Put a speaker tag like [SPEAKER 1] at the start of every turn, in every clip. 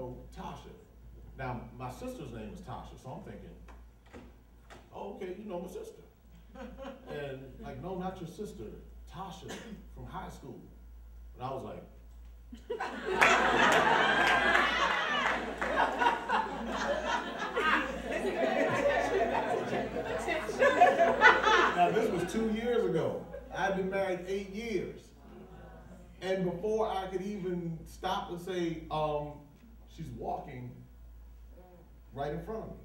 [SPEAKER 1] know, Tasha. Now, my sister's name is Tasha, so I'm thinking, oh, okay, you know my sister. And like, no, not your sister, Tasha from high school. And I was like, now this was 2 years ago. I'd been married 8 years. And before I could even stop and say, she's walking right in front of me.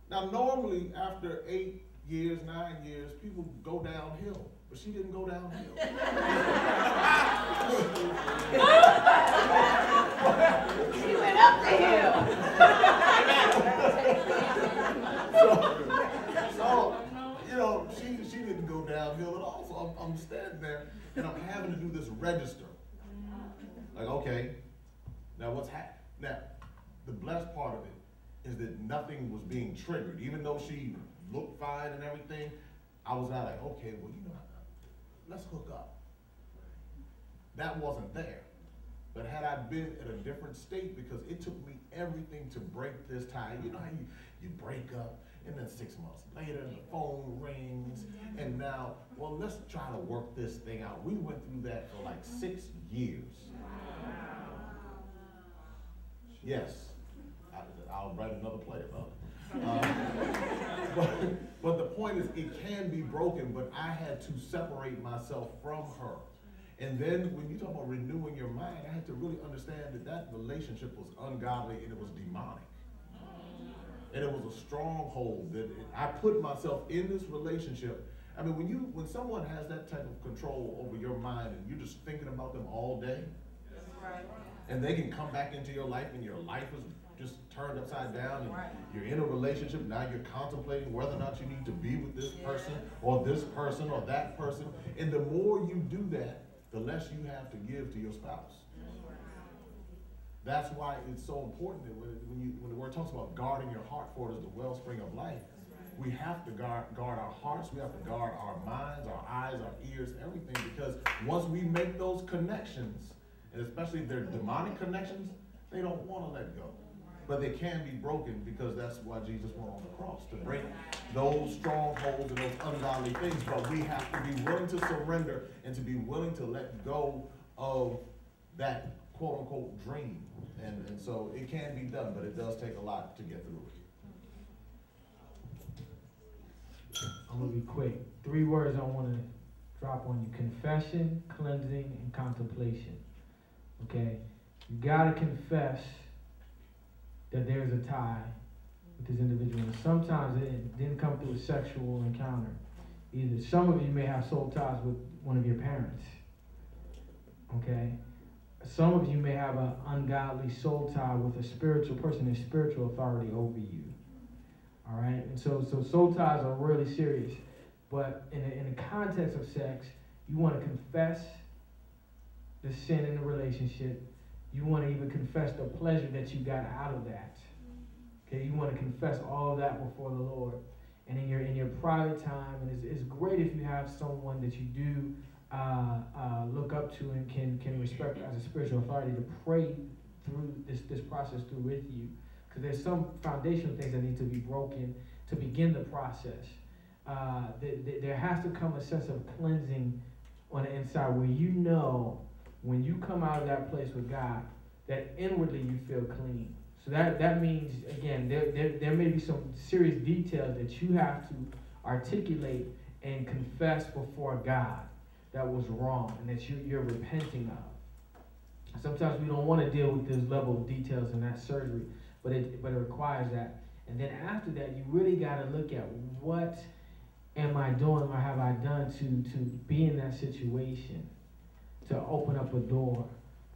[SPEAKER 1] Now, normally, after 8 years, 9 years, people go downhill, but she didn't go downhill.
[SPEAKER 2] She went up the hill.
[SPEAKER 1] so, you know, she didn't go downhill at all. So I'm standing there, and I'm having to do this register. Like, okay, now what's happening? Now, the blessed part of it is that nothing was being triggered. Even though she looked fine and everything, I was not like, okay, well, you know, let's hook up. That wasn't there. But had I been in a different state, because it took me everything to break this tie. You know how you break up, and then 6 months later, the phone rings, and now, well, let's try to work this thing out. We went through that for like 6 years. Yes, I'll write another play about it. But the point is, it can be broken, but I had to separate myself from her. And then when you talk about renewing your mind, I had to really understand that that relationship was ungodly and it was demonic. And it was a stronghold that I put myself in this relationship. I mean, when someone has that type of control over your mind and you're just thinking about them all day, and they can come back into your life and your life is just turned upside down, and you're in a relationship, now you're contemplating whether or not you need to be with this person or that person. And the more you do that, the less you have to give to your spouse. That's why it's so important that when the word talks about guarding your heart, for it is the wellspring of life, we have to guard our hearts, we have to guard our minds, our eyes, our ears, everything, because once we make those connections, and especially if they're demonic connections, they don't want to let go. But they can be broken, because that's why Jesus went on the cross, to break those strongholds and those ungodly things. But we have to be willing to surrender and to be willing to let go of that quote-unquote dream. And so it can be done, but it does take a lot to get through it.
[SPEAKER 3] I'm going to be quick. 3 words I want to drop on you: confession, cleansing, and contemplation. Okay? You got to confess that there's a tie with this individual. And sometimes it didn't come through a sexual encounter either. Some of you may have soul ties with one of your parents. Okay? Some of you may have an ungodly soul tie with a spiritual person in spiritual authority over you. All right? And so soul ties are really serious. But in the context of sex, you want to confess the sin in the relationship. You want to even confess the pleasure that you got out of that. Okay, you want to confess all of that before the Lord. And in your private time, and it's great if you have someone that you do look up to and can respect as a spiritual authority to pray through this process through with you. Because there's some foundational things that need to be broken to begin the process. There has to come a sense of cleansing on the inside where you know, when you come out of that place with God, that inwardly you feel clean. So that means, again, there may be some serious details that you have to articulate and confess before God that was wrong and that you're repenting of. Sometimes we don't want to deal with this level of details in that surgery, but it requires that. And then after that, you really got to look at what am I doing or have I done to be in that situation, to open up a door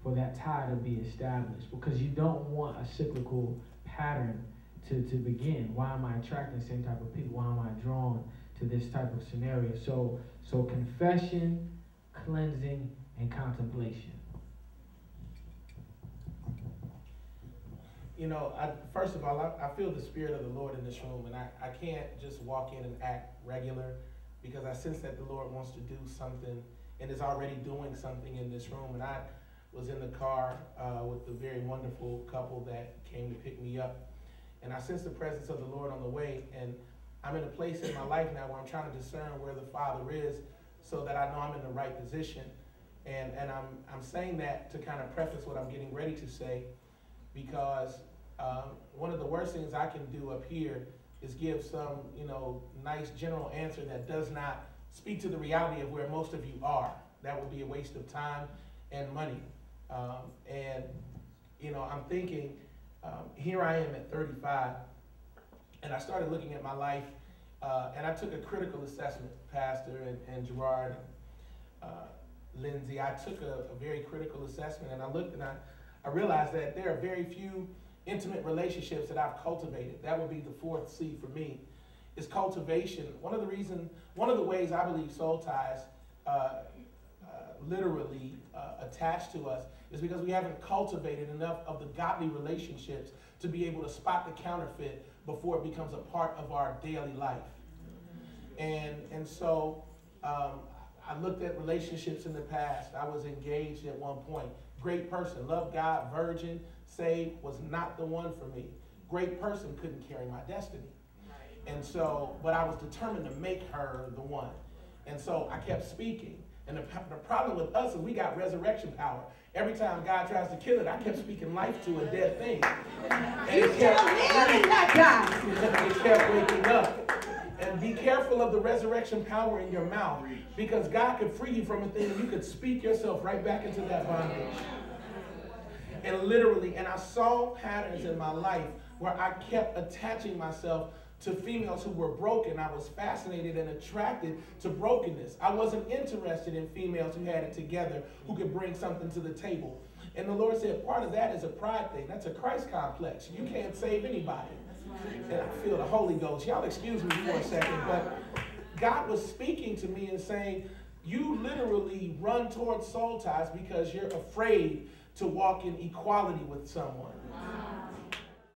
[SPEAKER 3] for that tie to be established, because you don't want a cyclical pattern to begin. Why am I attracting the same type of people? Why am I drawn to this type of scenario? So confession, cleansing, and contemplation.
[SPEAKER 4] You know, first of all, I feel the Spirit of the Lord in this room, and I can't just walk in and act regular, because I sense that the Lord wants to do something and is already doing something in this room. And was in the car with the very wonderful couple that came to pick me up. And I sensed the presence of the Lord on the way. And I'm in a place in my life now where I'm trying to discern where the Father is so that I know I'm in the right position. And I'm saying that to kind of preface what I'm getting ready to say, because one of the worst things I can do up here is give some, nice general answer that does not speak to the reality of where most of you are. That would be a waste of time and money. I'm thinking, here I am at 35, and I started looking at my life, and I took a critical assessment, Pastor and Gerard, Lindsay. I took a very critical assessment, and I looked and I realized that there are very few intimate relationships that I've cultivated. That would be the fourth C for me, is cultivation. One of the ways I believe soul ties literally attached to us is because we haven't cultivated enough of the godly relationships to be able to spot the counterfeit before it becomes a part of our daily life. And so I looked at relationships in the past. I was engaged at one point. Great person, loved God, virgin, saved, was not the one for me. Great person, couldn't carry my destiny. And so, but I was determined to make her the one. And so I kept speaking. And the problem with us is we got resurrection power. Every time God tries to kill it, I kept speaking life to a dead thing. And it kept waking up. And be careful of the resurrection power in your mouth, because God could free you from a thing and you could speak yourself right back into that bondage. And literally, and I saw patterns in my life where I kept attaching myself to females who were broken. I was fascinated and attracted to brokenness. I wasn't interested in females who had it together, who could bring something to the table. And the Lord said, part of that is a pride thing. That's a Christ complex. You can't save anybody. And I feel the Holy Ghost. Y'all excuse me for a second, but God was speaking to me and saying, you literally run towards soul ties because you're afraid to walk in equality with someone.